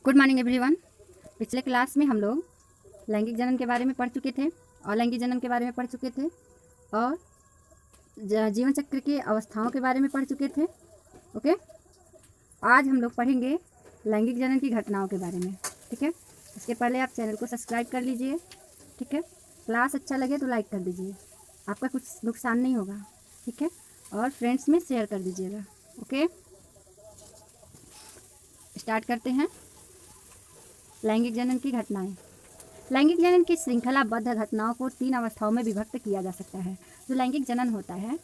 Good morning everyone. पिछले class में हम लोग लैंगिक जनन के बारे में पढ़ चुके थे, अलैंगिक जनन के बारे में पढ़ चुके थे और जीवन चक्र की अवस्थाओं के बारे में पढ़ चुके थे। ओके, आज हम लोग पढ़ेंगे लैंगिक जनन की घटनाओं के बारे में। ठीक है, इसके पहले आप चैनल को सब्सक्राइब कर लीजिए। ठीक है, क्लास अच्छा लगे तो लाइक कर दीजिए, आपका कुछ नुकसान नहीं होगा। ठीक है, और फ्रेंड्स में शेयर कर दीजिएगा। ओके, स्टार्ट करते हैं। लैंगिक जनन की घटनाएं। लैंगिक जनन की श्रृंखलाबद्ध घटनाओं को 3 अवस्थाओं में विभक्त किया जा सकता है। जो लैंगिक जनन होता है,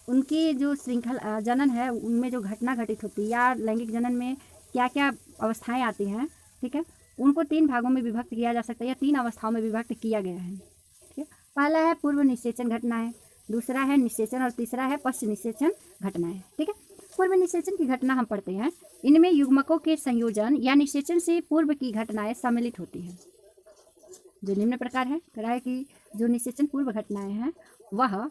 उनकी जो श्रृंखला जनन है, उनमें जो घटना घटित होती है या लैंगिक जनन में क्या क्या अवस्थाएं आती हैं, ठीक है, उनको 3 भागों में विभक्त किया जा सकता है या 3 अवस्थाओं में विभक्त किया गया है। ठीक है, पहला है पूर्व निषेचन घटनाएं, दूसरा है निषेचन और तीसरा है पश्च निषेचन घटनाएं। ठीक है, पूर्व निषेचन की घटना हम पढ़ते हैं। इनमें युग्मकों के संयोजन या निषेचन से पूर्व की घटनाएं सम्मिलित होती हैं, जो निम्न प्रकार है। कह रहा है कि जो निषेचन पूर्व घटनाएं हैं वह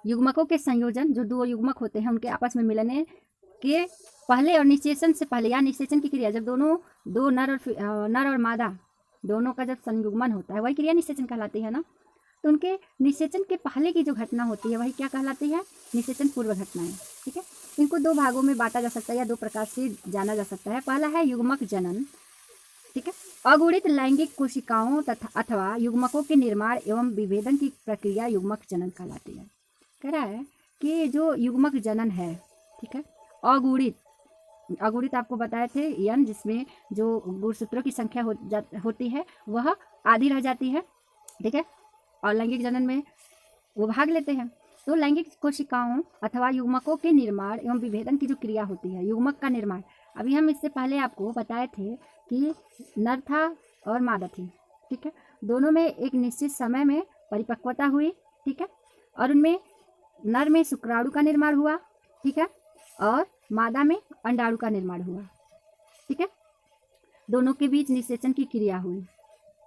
युग्मकों के संयोजन, जो 2 युग्मक होते हैं उनके आपस में मिलने के पहले और निषेचन से पहले या निषेचन की क्रिया, जब दो नर और मादा दोनों का जब संयुग्मन होता है, वही क्रिया निषेचन कहलाती है ना। तो उनके निषेचन के पहले की जो घटना होती है वही क्या कहलाती है? निषेचन पूर्व घटनाएं। ठीक है, इनको 2 भागों में बांटा जा सकता है या 2 प्रकार से जाना जा सकता है। पहला है युग्मक जनन। ठीक है, अगुणित लैंगिक कोशिकाओं तथा अथवा युग्मकों के निर्माण एवं विभेदन की प्रक्रिया युग्मक जनन कहलाती है। कह रहा है कि जो युग्मक जनन है, ठीक है, अगुणित आपको बताए थे यन, जिसमें जो गुणसूत्रों की संख्या होती है वह आधी रह जाती है। ठीक है, और लैंगिक जनन में वो भाग लेते हैं। तो लैंगिक कोशिकाओं अथवा युग्मकों के निर्माण एवं विभेदन की जो क्रिया होती है, युग्मक का निर्माण, अभी हम इससे पहले आपको बताए थे कि नर था और मादा थी। ठीक है, दोनों में एक निश्चित समय में परिपक्वता हुई। ठीक है, और उनमें नर में शुक्राणु का निर्माण हुआ। ठीक है, और मादा में अंडाणु का निर्माण हुआ। ठीक है, दोनों के बीच निषेचन की क्रिया हुई,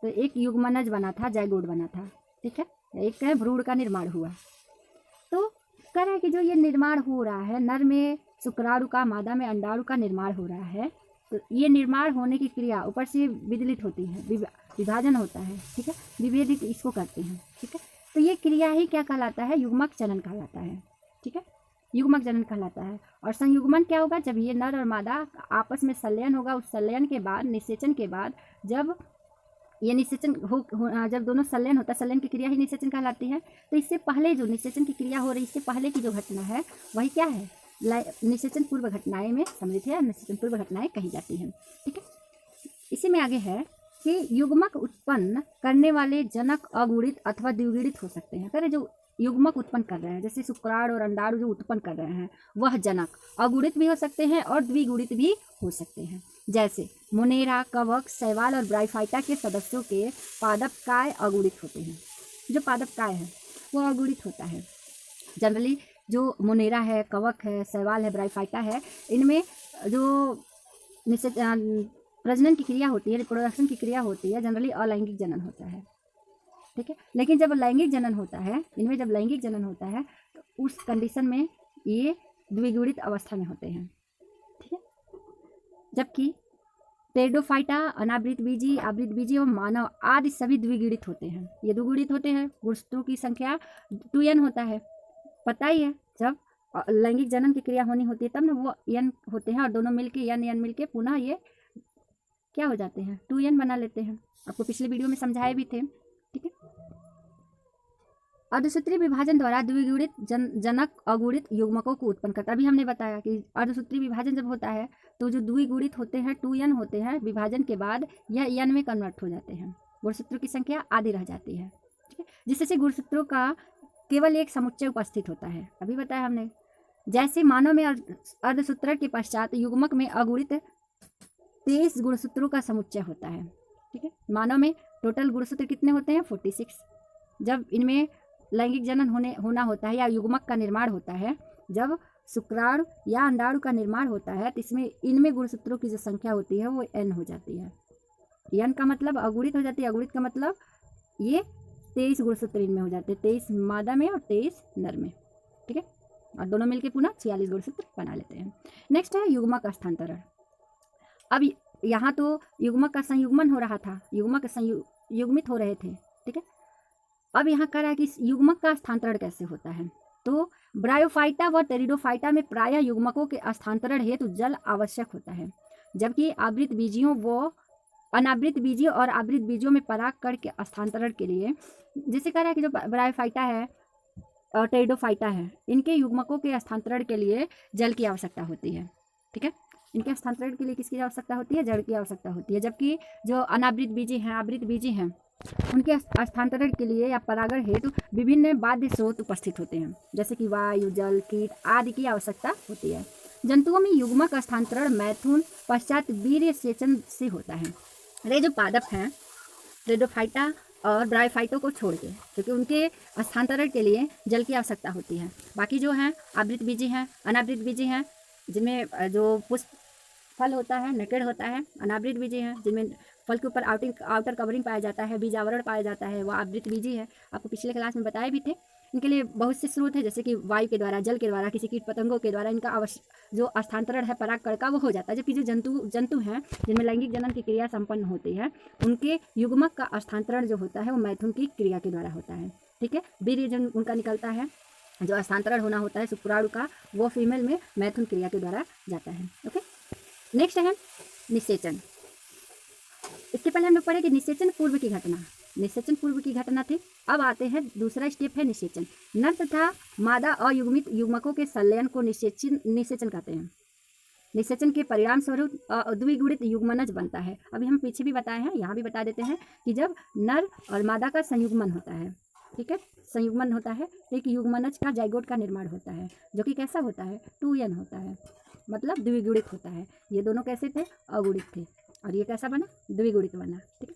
तो एक युग्मनज बना था, जायगोट बना था। ठीक है, एक है भ्रूण का निर्माण हुआ। तो कह रहा है कि जो ये निर्माण हो रहा है, नर में शुक्राणु का, मादा में अंडाणु का निर्माण हो रहा है, तो ये निर्माण होने की क्रिया ऊपर से विदलित होती है, विभाजन होता है। ठीक है, विभेदित इसको करते हैं। ठीक है, तो ये क्रिया ही क्या कहलाता है? युग्मक जनन कहलाता है। ठीक है, युग्मक जनन कहलाता है। और संयुग्मन क्या होगा? जब ये नर और मादा आपस में संलयन होगा, उस संलयन के बाद, निषेचन के बाद, जब ये निषेचन जब दोनों संलयन होता है, संलयन की क्रिया ही निषेचन कहलाती है। तो इससे पहले जो निषेचन की क्रिया हो रही है, इससे पहले की जो घटना है वही क्या है? निषेचन पूर्व घटनाएं में सम्मिलित है, निषेचन पूर्व घटनाएं कही जाती हैं। ठीक है, इसी में आगे है कि युग्मक उत्पन्न करने वाले जनक अगुणित अथवा द्विगुणित हो सकते हैं। अगर जो युग्मक उत्पन्न कर रहे हैं, जैसे शुक्राणु और अंडाणु जो उत्पन्न कर रहे हैं, वह जनक अगुणित भी हो सकते हैं और द्विगुणित भी हो सकते हैं। जैसे मोनेरा, कवक, शैवाल और ब्राइफाइटा के सदस्यों के पादप काय अगुणित होते हैं। जो पादप काय है वो अगुणित होता है। जनरली जो मोनेरा है, कवक है, शैवाल है, ब्राइफाइटा है, इनमें जो प्रजनन की क्रिया होती है, रिप्रोडक्शन की क्रिया होती है, जनरली अलैंगिक जनन होता है। ठीक है, लेकिन जब लैंगिक जनन होता है, इनमें जब लैंगिक जनन होता है तो उस कंडीशन में ये द्विगुणित अवस्था में होते हैं। ठीक है, जबकि टेरिडोफाइटा, अनावृत बीजी, आवृत बीजी और मानव आदि सभी द्विगुणित होते हैं। ये द्विगुणित होते हैं, गुणसूत्रों की संख्या 2n होता है। पता ही है, जब लैंगिक जनन की क्रिया होनी होती है तब ना वो n होते हैं, और दोनों मिलके n मिलके पुनः ये क्या हो जाते हैं? 2n बना लेते हैं। आपको पिछले वीडियो में समझाए भी थे। ठीक है, अर्धसूत्रीय विभाजन द्वारा द्विगुणित जनक अगुणित युग्मकों को उत्पन्न करता है। अभी हमने बताया कि अर्धसूत्रीय विभाजन जब होता है तो जो द्विगुणित होते हैं 2n होते हैं, विभाजन के बाद यह n में कन्वर्ट हो जाते हैं, गुणसूत्रों की संख्या आधी रह जाती है। ठीक है, जिससे गुणसूत्रों का केवल एक समुच्चय उपस्थित होता है। अभी बताया हमने। जैसे मानव में अर्धसूत्रण के पश्चात युग्मक में अगुणित 23 गुणसूत्रों का समुच्चय होता है। ठीक है, मानव में टोटल गुणसूत्र कितने होते हैं? 46। जब इनमें लैंगिक जनन होना होता है या युग्मक का निर्माण होता है, जब शुक्राणु या अंडाणु का निर्माण होता है, तो इसमें इनमें गुणसूत्रों की जो संख्या होती है वो n हो जाती है। n का मतलब अगुणित हो जाती है, अगुणित का मतलब ये 23 गुणसूत्र इनमें हो जाते हैं, 23 मादा में और 23 नर में। ठीक है, और दोनों मिलकर पुनः 46 गुणसूत्र बना लेते हैं। नेक्स्ट है युग्मक स्थानांतरण। अब यहाँ तो युग्मक का संयुग्मन हो रहा था, युग्मक युग्मित हो रहे थे, ठीक है। अब यहाँ कह रहा है कि इस युग्मक का स्थानांतरण कैसे होता है। तो ब्रायोफाइटा व टेरिडोफाइटा में प्रायः युग्मकों के स्थानांतरण हेतु जल आवश्यक होता है, जबकि आवृत बीजियों व अनावृत बीजियों और आवृत बीजियों में परागकण के स्थानांतरण के लिए, जैसे कह रहा है कि जो ब्रायोफाइटा है और टेरिडोफाइटा है, इनके युग्मकों के स्थानांतरण के लिए जल की आवश्यकता होती है, ठीक है। इनके स्थानांतरण के लिए किसकी आवश्यकता होती है, जल की आवश्यकता होती है। जबकि जो अनावृत बीजी हैं, आवृत बीजी हैं, उनके स्थानांतरण के लिए या परागण हेतु विभिन्न बाध्य स्रोत उपस्थित होते हैं, जैसे कि वायु, जल, कीट आदि की आवश्यकता होती है। जंतुओं में युग्मक स्थानांतरण मैथुन पश्चात वीर्य सेचन से होता है। अरे जो पादप हैं, टेरिडोफाइटा और ब्रायोफाइटों को छोड़ के, क्योंकि उनके स्थानांतरण के लिए जल की आवश्यकता होती है। बाकी जो हैं आवृत बीजी हैं, अनावृत बीजी हैं, जिनमें जो पुष्प फल होता है, नेकेड होता है। अनावृत बीजी हैं, जिनमें फल के ऊपर आउटर कवरिंग पाया जाता है, बीज आवरण पाया जाता है, वो आवृत बीजी है। आपको पिछले क्लास में बताए भी थे। इनके लिए बहुत से स्रोत है, जैसे कि वायु के द्वारा, जल के द्वारा, किसी कीट पतंगों के द्वारा इनका जो स्थानांतरण है परागकण का वो हो जाता है। जबकि जो जंतु हैं जिनमें लैंगिक जनन की क्रिया संपन्न होती है, उनके युग्मक का स्थानांतरण जो होता है वो मैथुन की क्रिया के द्वारा होता है, ठीक है। वीर्य जो उनका निकलता है, जो स्थानांतरण होना होता है शुक्राणु का, वो फीमेल में मैथुन क्रिया के द्वारा जाता है, ओके। नेक्स्ट है निषेचन। इसके पहले हम लोग पढ़े कि निषेचन पूर्व की घटना, निषेचन पूर्व की घटना थी। अब आते हैं दूसरा स्टेप है निषेचन। नर तथा मादा अयुग्मित युग्मकों के संलयन को निषेचन कहते हैं। निषेचन के परिणाम स्वरूप द्विगुणित युग्मनज बनता है। अभी हम पीछे भी बताए हैं, यहाँ भी बता देते हैं कि जब नर और मादा का संयुग्मन होता है, ठीक है, संयुग्मन होता है तो एक युग्मनज का जाइगोट का निर्माण होता है, जो कि कैसा होता है, 2n होता है, मतलब द्विगुणित होता है। ये दोनों कैसे थे, अगुणित थे, और ये कैसा बना, द्विगुणित बना, ठीक है।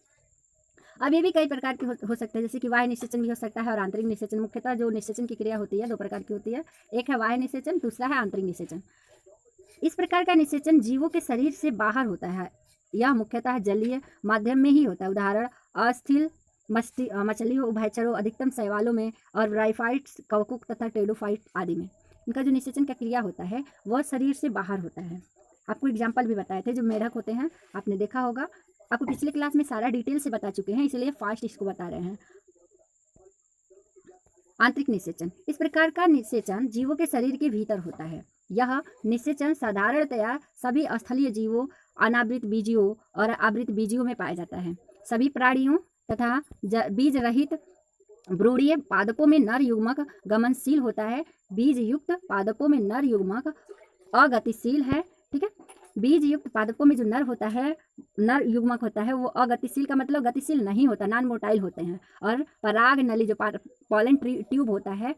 अब ये भी कई प्रकार के हो सकते हैं, जैसे कि बाह्य निषेचन भी हो सकता है और आंतरिक निषेचन। मुख्यतः जो निषेचन की क्रिया होती है 2 प्रकार की होती है, एक है बाह्य निषेचन, दूसरा है आंतरिक निषेचन। इस प्रकार का निषेचन जीवों के शरीर से बाहर होता है। यह मुख्यतः जलीय माध्यम में ही होता है। उदाहरण अस्थिल मछलियों, उभयचरों, अधिकतम शैवालों में और ब्रायोफाइट्स, कवकुक तथा टेरिडोफाइट आदि में इनका जो निषेचन का क्रिया होता है वह शरीर से बाहर होता है। आपको एग्जाम्पल भी बताए थे, जो मेढक होते हैं आपने देखा होगा। आपको पिछले क्लास में सारा डिटेल से बता चुके हैं, इसलिए फास्ट इसको बता रहे हैं। आंतरिक निषेचन, इस प्रकार का निषेचन जीवों के शरीर के भीतर होता है। यह निषेचन साधारणतया सभी स्थलीय जीवों, अनावृत बीजियों और आवृत बीजियों में पाया जाता है। सभी प्राणियों तथा बीज रहित भ्रूणीय पादपों में नर युग्मक गमनशील होता है। बीज युक्त पादपों में नर युग्मक अगतिशील है, ठीक है। बीज युक्त पादपों में जो नर होता है, नर युग्मक होता है, वो अगतिशील का मतलब गतिशील नहीं होता, नॉन मोटाइल होते हैं। और पराग नली जो पॉलन ट्यूब होता है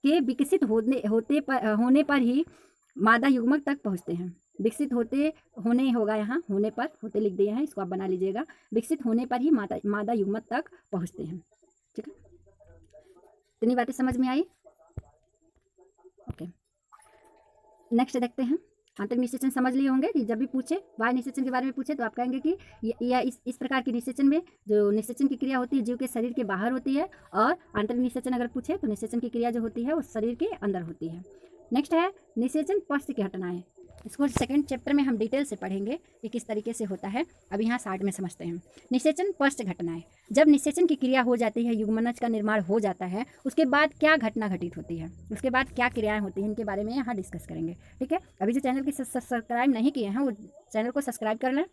के विकसित होने पर ही मादा युग्मक तक पहुँचते हैं। विकसित होने होगा, यहाँ होने पर, होते लिख दिए हैं, इसको आप बना लीजिएगा। विकसित होने पर ही मादा युग्मक तक पहुँचते हैं, ठीक है। इतनी बातें समझ में आई, ओके। नेक्स्ट देखते हैं। आंतरिक निषेचन समझ लिए होंगे कि जब भी पूछे बाह्य निषेचन के बारे में पूछे तो आप कहेंगे कि यह इस प्रकार की निषेचन में जो निषेचन की क्रिया होती है जीव के शरीर के बाहर होती है, और आंतरिक निषेचन अगर पूछे तो निषेचन की क्रिया जो होती है वो शरीर के अंदर होती है। नेक्स्ट है निषेचन पश्च की घटनाएं। इसको सेकंड चैप्टर में हम डिटेल से पढ़ेंगे कि किस तरीके से होता है। अब यहाँ शार्ट में समझते हैं। निषेचन पश्च घटनाएं, जब निषेचन की क्रिया हो जाती है, युग्मनज का निर्माण हो जाता है, उसके बाद क्या घटना घटित होती है, उसके बाद क्या क्रियाएं होती हैं, इनके बारे में यहाँ डिस्कस करेंगे, ठीक है। अभी जो चैनल की सब्सक्राइब नहीं किए हैं वो चैनल को सब्सक्राइब कर लें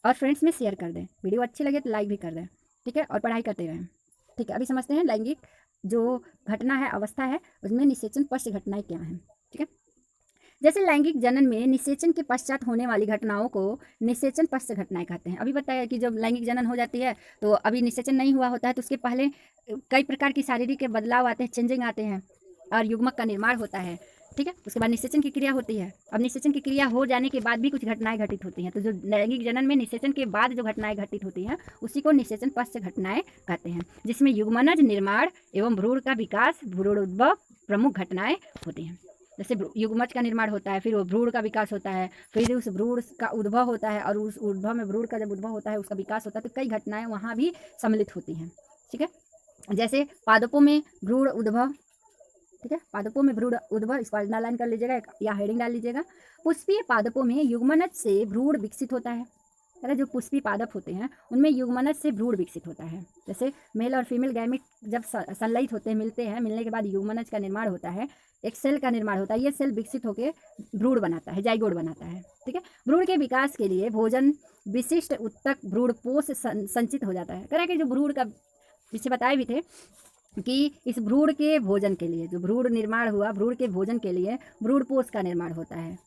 और फ्रेंड्स में शेयर कर दें। वीडियो अच्छी लगे तो लाइक भी कर दें, ठीक है, और पढ़ाई करते रहें, ठीक है। अभी समझते हैं लैंगिक जो घटना है, अवस्था है, उसमें निषेचन पश्च घटनाएं क्या हैं, ठीक है। जैसे लैंगिक जनन में निषेचन के पश्चात होने वाली घटनाओं को निषेचन पश्च घटनाएं कहते हैं। अभी बताया कि जब लैंगिक जनन हो जाती है तो अभी निषेचन नहीं हुआ होता है, तो उसके पहले कई प्रकार की शारीरिक बदलाव आते हैं, चेंजिंग आते हैं और युग्मक का निर्माण होता है, ठीक है। उसके बाद निषेचन की क्रिया होती है। अब निषेचन की क्रिया हो जाने के बाद भी कुछ घटनाएं घटित होती हैं, तो जो लैंगिक जनन में निषेचन के बाद जो घटनाएं घटित होती हैं उसी को निषेचन पश्च घटनाएं कहते हैं, जिसमें युग्मनज निर्माण एवं भ्रूण का विकास, भ्रूणोद्भव प्रमुख घटनाएं होती हैं। जैसे युग्मज का निर्माण होता है, फिर वो भ्रूण का विकास होता है, फिर उस भ्रूण का उद्भव होता है, और उस उद्भव में भ्रूण का जब उद्भव होता है उसका विकास होता है, तो कई घटनाएं वहाँ भी सम्मिलित होती हैं, ठीक है। जैसे पादपों में भ्रूण उद्भव, ठीक है, पादपों में भ्रूण उद्भव, इसको अंडरलाइन कर लीजिएगा या हेडिंग डाल लीजिएगा। पुष्पीय पादपों में युग्मनज से भ्रूण विकसित होता है, अरे जो पुष्पी पादप होते हैं उनमें युग्मनज से भ्रूण विकसित होता है। जैसे मेल और फीमेल गैमेट जब संलयित होते हैं, मिलते हैं, मिलने के बाद युग्मनज का निर्माण होता है, एक सेल का निर्माण होता है। ये सेल विकसित होकर भ्रूण बनाता है, जाइगोट बनाता है। ठीक है, भ्रूण के विकास के लिए भोजन विशिष्ट उत्तक भ्रूणपोष संचित हो जाता है। कह रहा है कि जो भ्रूण का पीछे बताए भी थे कि इस भ्रूण के भोजन के लिए, जो भ्रूण निर्माण हुआ, भ्रूण के भोजन के लिए भ्रूणपोष का निर्माण होता है।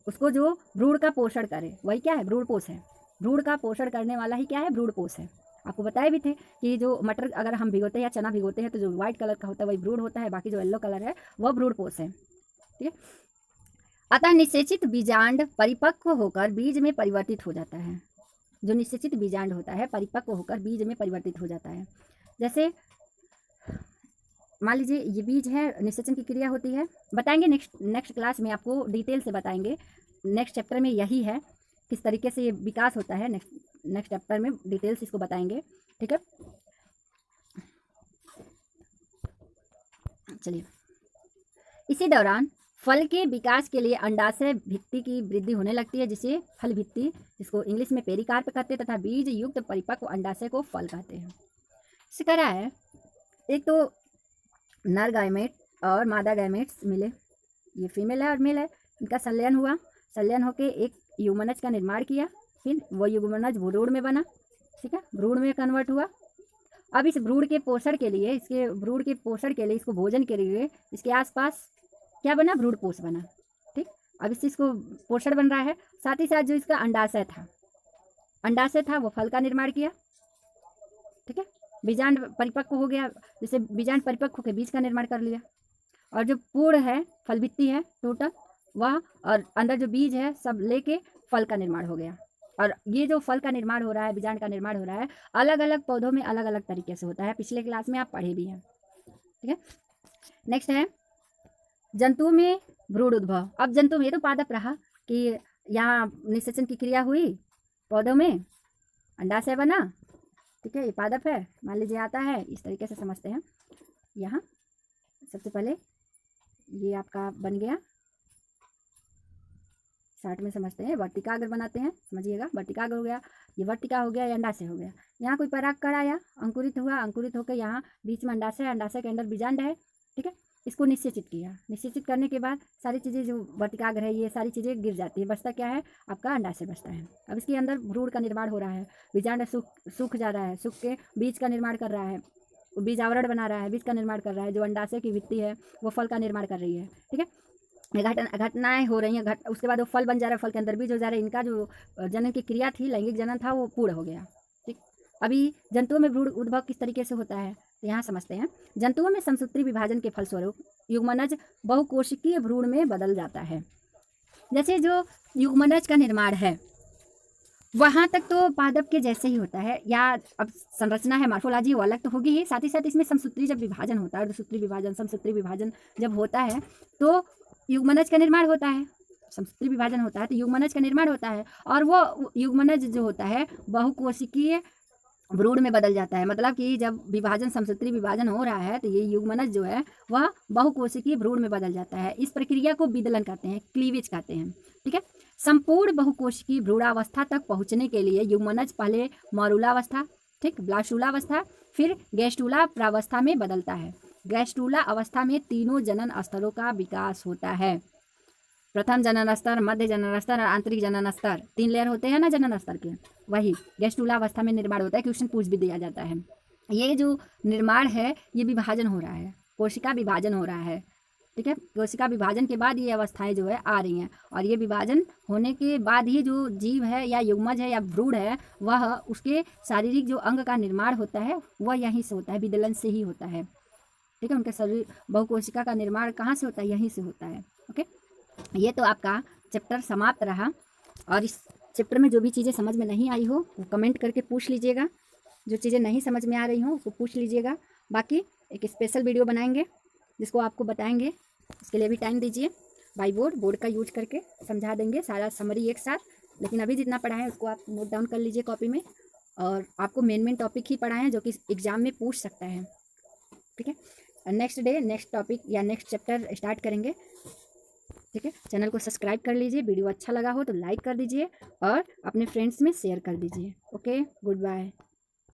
उसको जो भ्रूण का पोषण करे वही क्या है, भ्रूणपोष है। भ्रूण का पोषण करने वाला ही क्या है, भ्रूणपोष है। आपको बताए भी थे कि जो मटर अगर हम भिगोते हैं या चना भिगोते हैं तो जो व्हाइट कलर का होता है वही भ्रूण होता है, बाकी जो येलो कलर है वह भ्रूणपोष है। ठीक है, अतः निषेचित बीजांड परिपक्व होकर बीज में परिवर्तित हो जाता है। जो निषेचित बीजांड होता है परिपक्व होकर बीज में परिवर्तित हो जाता है। जैसे मान लीजिए ये बीज है, निषेचन की क्रिया होती है, बताएंगे नेक्स्ट क्लास में आपको डिटेल से बताएंगे। नेक्स्ट चैप्टर में यही है किस तरीके से ये विकास होता है, नेक्स्ट चैप्टर में डिटेल्स इसको बताएंगे। ठीक है, चलिए। इसी दौरान फल के विकास के लिए अंडाशय भित्ति की वृद्धि होने लगती है, जिसे फल भित्ति, जिसको इंग्लिश में पेरिकार्प कहते हैं, तथा बीज युक्त परिपक्व अंडाशय को फल कहते हैं। इसे कह रहा है एक तो नर गैमेट और मादा गैमेट्स मिले, ये फीमेल है और मेल है, इनका संलयन हुआ, संलयन होकर एक युग्मनज का निर्माण किया, फिर वो युग्मनज भ्रूण में बना। ठीक है, भ्रूण में कन्वर्ट हुआ। अब इस भ्रूण के पोषण के लिए, इसके भ्रूण के पोषण के लिए, इसको भोजन के लिए इसके आसपास क्या बना, भ्रूणपोष बना। ठीक, अब इस चीज़ को पोषण बन रहा है। साथ ही साथ जो इसका अंडाशय था वो फल का निर्माण किया। ठीक है, बीजांड परिपक्व हो गया, जैसे बीजांड परिपक्व होकर बीज का निर्माण कर लिया, और जो पूर्ण है, फल भित्ति है टोटल वह, और अंदर जो बीज है सब लेके फल का निर्माण हो गया। और ये जो फल का निर्माण हो रहा है, बीजांड का निर्माण हो रहा है, अलग अलग पौधों में अलग अलग तरीके से होता है। पिछले क्लास में आप पढ़े भी हैं। ठीक है, नेक्स्ट है जंतुओं में भ्रूण उद्भव। अब जंतु में ये तो पादप रहा कि यहाँ निषेचन की क्रिया हुई, पौधों में अंडाशय बना। ठीक है, ये पादप है, मान लीजिए आता है, इस तरीके से समझते हैं। यहाँ सबसे पहले ये आपका बन गया, शार्ट में समझते हैं, वर्तिकाग्र बनाते हैं, समझिएगा। वर्तिकाग्र हो गया, ये वर्तिका हो गया, ये अंडाशय हो गया। यहाँ कोई परागकण आया, अंकुरित हुआ, अंकुरित होकर यहाँ बीच में अंडाशय, अंडाशय के अंदर बीजांड है। ठीक है, इसको निषेचित किया, निषेचित करने के बाद सारी चीज़ें जो वर्तिकाग्र है ये सारी चीज़ें गिर जाती है, बचता क्या है, आपका अंडाशय बचता है। अब इसके अंदर भ्रूण का निर्माण हो रहा है, बीजांड सूख जा रहा है, सूख के बीज का निर्माण कर रहा है, बीज आवरण बना रहा है, बीज का निर्माण कर रहा है। जो अंडाशय की भित्ति है वो फल का निर्माण कर रही है। ठीक है, घटनाएं हो रही हैं, उसके बाद वो फल बन जा रहा है, फल के अंदर बीज हो जा रहा है। इनका जो जनन की क्रिया थी, लैंगिक जनन था, वो पूर्ण हो गया। ठीक, अभी जंतुओं में भ्रूण उद्भव किस तरीके से होता है तो यहाँ समझते हैं। जंतुओं में समसूत्री विभाजन के फलस्वरूप युग्मनज बहुकोशिकीय भ्रूण में बदल जाता है। जैसे जो युग्मनज का निर्माण है वहाँ तक तो पादप के जैसे ही होता है, या अब संरचना है, मार्फोलॉजी वो अलग तो होगी ही, साथ ही साथ इसमें समसूत्री जब विभाजन होता है, अर्धसूत्री विभाजन, समसूत्री विभाजन जब होता है तो युग्मनज का निर्माण होता है। समसूत्री विभाजन होता है तो युग्मनज का निर्माण होता है, और वो युग्मनज जो होता है बहुकोशिकीय भ्रूण में बदल जाता है। मतलब कि जब विभाजन, समसूत्री विभाजन हो रहा है तो ये युग्मनज जो है वह बहुकोशिकीय भ्रूण में बदल जाता है। इस प्रक्रिया को विदलन कहते हैं, क्लीवेज कहते हैं। ठीक है, संपूर्ण बहुकोशिकीय भ्रूणावस्था तक पहुंचने के लिए युग्मनज पहले मॉरूलावस्था, ठीक, ब्लास्टूलावस्था, फिर गैस्टूला प्रावस्था में बदलता है। गैस्टूला अवस्था में तीनों जनन स्तरों का विकास होता है। प्रथम जनन स्तर, मध्य जनन स्तर और आंतरिक जनन स्तर, 3 लेयर होते हैं ना जनन स्तर के, वही गैस्टूला अवस्था में निर्माण होता है। क्वेश्चन पूछ भी दिया जाता है। ये जो निर्माण है ये विभाजन हो रहा है, कोशिका विभाजन हो रहा है। ठीक है, कोशिका विभाजन के बाद ये अवस्थाएं जो है आ रही हैं, और ये विभाजन होने के बाद ही जो जीव है या युग्मज है या भ्रूण है वह उसके शारीरिक जो अंग का निर्माण होता है वह यहीं से होता है, विदलन से ही होता है। ठीक है, उनके शरीर बहुकोशिका का निर्माण कहाँ से होता है, यहीं से होता है। ओके, ये तो आपका चैप्टर समाप्त रहा। और इस चैप्टर में जो भी चीज़ें समझ में नहीं आई हो वो कमेंट करके पूछ लीजिएगा, जो चीज़ें नहीं समझ में आ रही हो उसको पूछ लीजिएगा। बाकी एक स्पेशल वीडियो बनाएंगे जिसको आपको बताएंगे, इसके लिए भी टाइम दीजिए। बोर्ड का यूज करके समझा देंगे सारा समरी एक साथ। लेकिन अभी जितना पढ़ा है उसको आप नोट डाउन कर लीजिए कॉपी में, और आपको मेन टॉपिक ही पढ़ा है जो कि एग्जाम में पूछ सकता है। ठीक है, नेक्स्ट डे नेक्स्ट टॉपिक या नेक्स्ट चैप्टर स्टार्ट करेंगे। ठीक है, चैनल को सब्सक्राइब कर लीजिए, वीडियो अच्छा लगा हो तो लाइक कर दीजिए और अपने फ्रेंड्स में शेयर कर दीजिए। Okay, good bye.